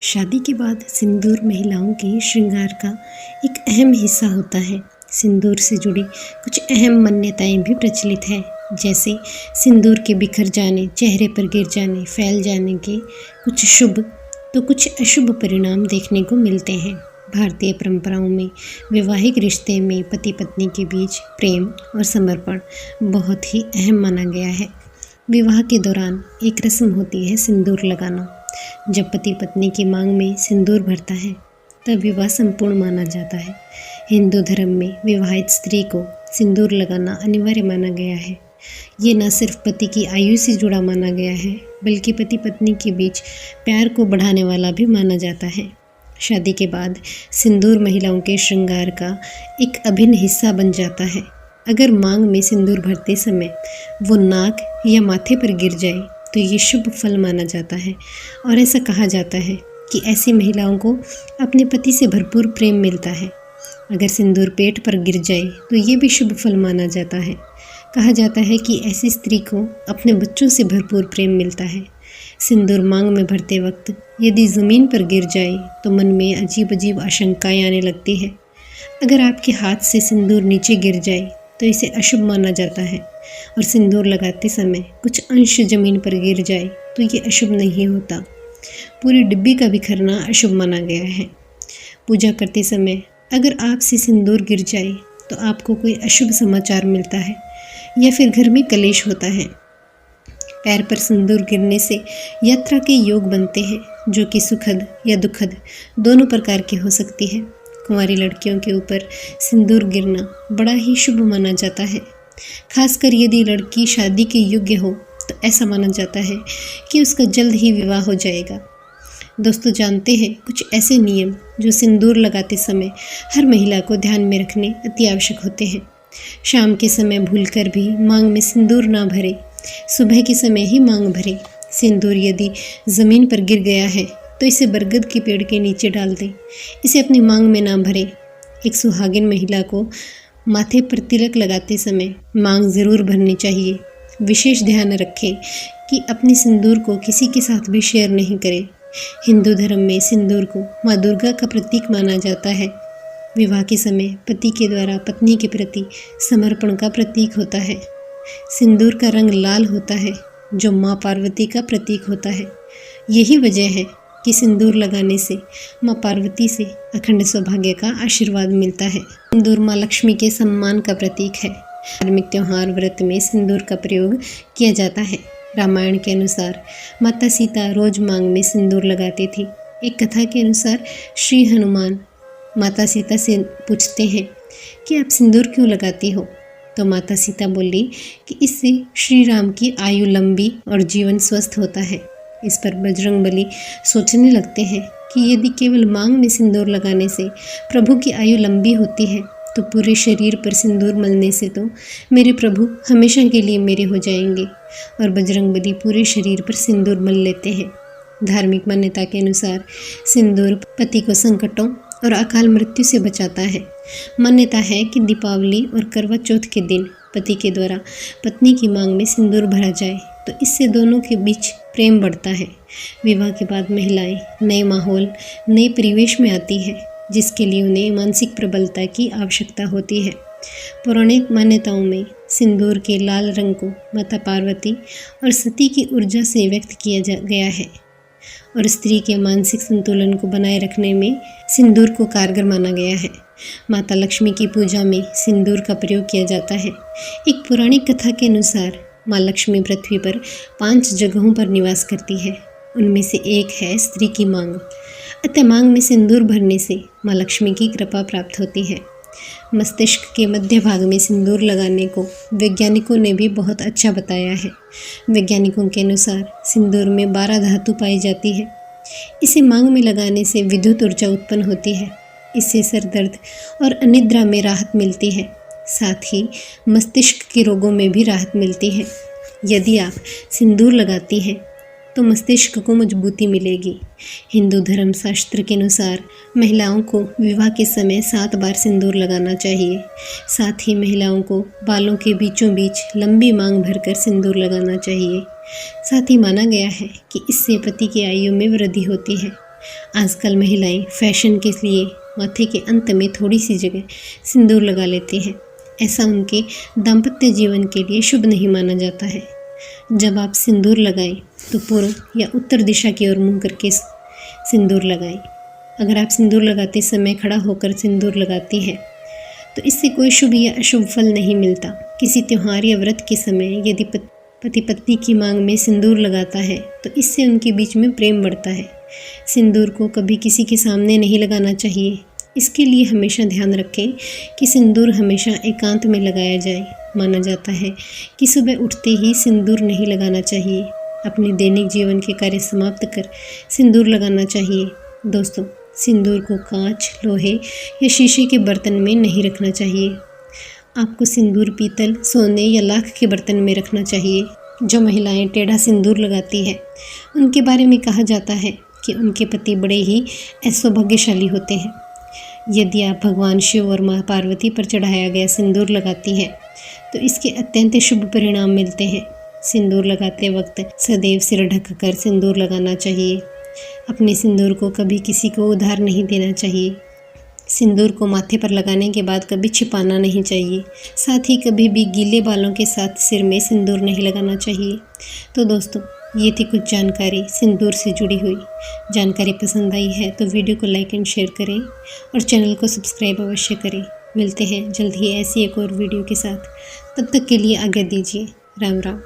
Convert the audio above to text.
शादी के बाद सिंदूर महिलाओं के श्रृंगार का एक अहम हिस्सा होता है। सिंदूर से जुड़ी कुछ अहम मान्यताएं भी प्रचलित हैं, जैसे सिंदूर के बिखर जाने, चेहरे पर गिर जाने, फैल जाने के कुछ शुभ तो कुछ अशुभ परिणाम देखने को मिलते हैं। भारतीय परंपराओं में वैवाहिक रिश्ते में पति पत्नी के बीच प्रेम और समर्पण बहुत ही अहम माना गया है। विवाह के दौरान एक रस्म होती है सिंदूर लगाना। जब पति पत्नी की मांग में सिंदूर भरता है तब विवाह संपूर्ण माना जाता है। हिंदू धर्म में विवाहित स्त्री को सिंदूर लगाना अनिवार्य माना गया है। ये न सिर्फ पति की आयु से जुड़ा माना गया है, बल्कि पति पत्नी के बीच प्यार को बढ़ाने वाला भी माना जाता है। शादी के बाद सिंदूर महिलाओं के श्रृंगार का एक अभिन्न हिस्सा बन जाता है। अगर मांग में सिंदूर भरते समय वो नाक या माथे पर गिर जाए तो ये शुभ फल माना जाता है और ऐसा कहा जाता है कि ऐसी महिलाओं को अपने पति से भरपूर प्रेम मिलता है। अगर सिंदूर पेट पर गिर जाए तो ये भी शुभ फल माना जाता है। कहा जाता है कि ऐसी स्त्री को अपने बच्चों से भरपूर प्रेम मिलता है। सिंदूर मांग में भरते वक्त यदि ज़मीन पर गिर जाए तो मन में अजीब अजीब आशंकाएं आने लगती है। अगर आपके हाथ से सिंदूर नीचे गिर जाए तो इसे अशुभ माना जाता है, और सिंदूर लगाते समय कुछ अंश ज़मीन पर गिर जाए तो ये अशुभ नहीं होता। पूरी डिब्बी का बिखरना अशुभ माना गया है। पूजा करते समय अगर आपसे सिंदूर गिर जाए तो आपको कोई अशुभ समाचार मिलता है या फिर घर में कलेश होता है। पैर पर सिंदूर गिरने से यात्रा के योग बनते हैं, जो कि सुखद या दुखद दोनों प्रकार की हो सकती है। कुंवारी लड़कियों के ऊपर सिंदूर गिरना बड़ा ही शुभ माना जाता है। खासकर यदि लड़की शादी के योग्य हो तो ऐसा माना जाता है कि उसका जल्द ही विवाह हो जाएगा। दोस्तों, जानते हैं कुछ ऐसे नियम जो सिंदूर लगाते समय हर महिला को ध्यान में रखने अति आवश्यक होते हैं। शाम के समय भूलकर भी मांग में सिंदूर ना भरे, सुबह के समय ही मांग भरे। सिंदूर यदि ज़मीन पर गिर गया है तो इसे बरगद के पेड़ के नीचे डाल दें। इसे अपनी मांग में ना भरें। एक सुहागिन महिला को माथे पर तिलक लगाते समय मांग ज़रूर भरनी चाहिए। विशेष ध्यान रखें कि अपने सिंदूर को किसी के साथ भी शेयर नहीं करें। हिंदू धर्म में सिंदूर को माँ दुर्गा का प्रतीक माना जाता है। विवाह के समय पति के द्वारा पत्नी के प्रति समर्पण का प्रतीक होता है। सिंदूर का रंग लाल होता है, जो माँ पार्वती का प्रतीक होता है। यही वजह है कि सिंदूर लगाने से माँ पार्वती से अखंड सौभाग्य का आशीर्वाद मिलता है। सिंदूर माँ लक्ष्मी के सम्मान का प्रतीक है। धार्मिक त्योहार व्रत में सिंदूर का प्रयोग किया जाता है। रामायण के अनुसार माता सीता रोज मांग में सिंदूर लगाती थी। एक कथा के अनुसार श्री हनुमान माता सीता से पूछते हैं कि आप सिंदूर क्यों लगाती हो, तो माता सीता बोली कि इससे श्री राम की आयु लंबी और जीवन स्वस्थ होता है। इस पर बजरंगबली सोचने लगते हैं कि यदि केवल मांग में सिंदूर लगाने से प्रभु की आयु लंबी होती है तो पूरे शरीर पर सिंदूर मलने से तो मेरे प्रभु हमेशा के लिए मेरे हो जाएंगे। और बजरंगबली पूरे शरीर पर सिंदूर मल लेते हैं। धार्मिक मान्यता के अनुसार सिंदूर पति को संकटों और अकाल मृत्यु से बचाता है। मान्यता है कि दीपावली और करवा चौथ के दिन पति के द्वारा पत्नी की मांग में सिंदूर भरा जाए तो इससे दोनों के बीच प्रेम बढ़ता है। विवाह के बाद महिलाएं नए माहौल, नए परिवेश में आती है, जिसके लिए उन्हें मानसिक प्रबलता की आवश्यकता होती है। पौराणिक मान्यताओं में सिंदूर के लाल रंग को माता पार्वती और सती की ऊर्जा से व्यक्त किया गया है, और स्त्री के मानसिक संतुलन को बनाए रखने में सिंदूर को कारगर माना गया है। माता लक्ष्मी की पूजा में सिंदूर का प्रयोग किया जाता है। एक पौराणिक कथा के अनुसार माँ लक्ष्मी पृथ्वी पर 5 जगहों पर निवास करती है। उनमें से एक है स्त्री की मांग। अतः मांग में सिंदूर भरने से माँ लक्ष्मी की कृपा प्राप्त होती है। मस्तिष्क के मध्य भाग में सिंदूर लगाने को वैज्ञानिकों ने भी बहुत अच्छा बताया है। वैज्ञानिकों के अनुसार सिंदूर में 12 धातु पाई जाती है। इसे मांग में लगाने से विद्युत ऊर्जा उत्पन्न होती है। इससे सर दर्द और अनिद्रा में राहत मिलती है। साथ ही मस्तिष्क के रोगों में भी राहत मिलती है। यदि आप सिंदूर लगाती हैं तो मस्तिष्क को मजबूती मिलेगी। हिंदू धर्म शास्त्र के अनुसार महिलाओं को विवाह के समय 7 बार सिंदूर लगाना चाहिए। साथ ही महिलाओं को बालों के बीचों बीच लंबी मांग भरकर सिंदूर लगाना चाहिए। साथ ही माना गया है कि इससे पति की आयु में वृद्धि होती है आजकल महिलाएं फैशन के लिए माथे के अंत में थोड़ी सी जगह सिंदूर लगा लेती हैं। ऐसा उनके दाम्पत्य जीवन के लिए शुभ नहीं माना जाता है। जब आप सिंदूर लगाएं तो पूर्व या उत्तर दिशा की ओर मुंह करके सिंदूर लगाएं। अगर आप सिंदूर लगाते समय खड़ा होकर सिंदूर लगाती हैं तो इससे कोई शुभ या अशुभ फल नहीं मिलता। किसी त्योहार या व्रत के समय यदि पति पत्नी की मांग में सिंदूर लगाता है तो इससे उनके बीच में प्रेम बढ़ता है। सिंदूर को कभी किसी के सामने नहीं लगाना चाहिए। इसके लिए हमेशा ध्यान रखें कि सिंदूर हमेशा एकांत में लगाया जाए। माना जाता है कि सुबह उठते ही सिंदूर नहीं लगाना चाहिए। अपने दैनिक जीवन के कार्य समाप्त कर सिंदूर लगाना चाहिए। दोस्तों, सिंदूर को कांच, लोहे या शीशे के बर्तन में नहीं रखना चाहिए। आपको सिंदूर पीतल, सोने या लाख के बर्तन में रखना चाहिए। जो महिलाएं टेढ़ा सिंदूर लगाती हैं उनके बारे में कहा जाता है कि उनके पति बड़े ही ऐश्वर्यशाली होते हैं। यदि आप भगवान शिव और माँ पार्वती पर चढ़ाया गया सिंदूर लगाती हैं तो इसके अत्यंत शुभ परिणाम मिलते हैं। सिंदूर लगाते वक्त सदैव सिर ढककर सिंदूर लगाना चाहिए। अपने सिंदूर को कभी किसी को उधार नहीं देना चाहिए। सिंदूर को माथे पर लगाने के बाद कभी छिपाना नहीं चाहिए। साथ ही कभी भी गीले बालों के साथ सिर में सिंदूर नहीं लगाना चाहिए। तो दोस्तों, ये थी कुछ जानकारी सिंदूर से जुड़ी हुई। जानकारी पसंद आई है तो वीडियो को लाइक एंड शेयर करें और चैनल को सब्सक्राइब अवश्य करें। मिलते हैं जल्द ही ऐसी एक और वीडियो के साथ। तब तक के लिए आज्ञा दीजिए। राम राम।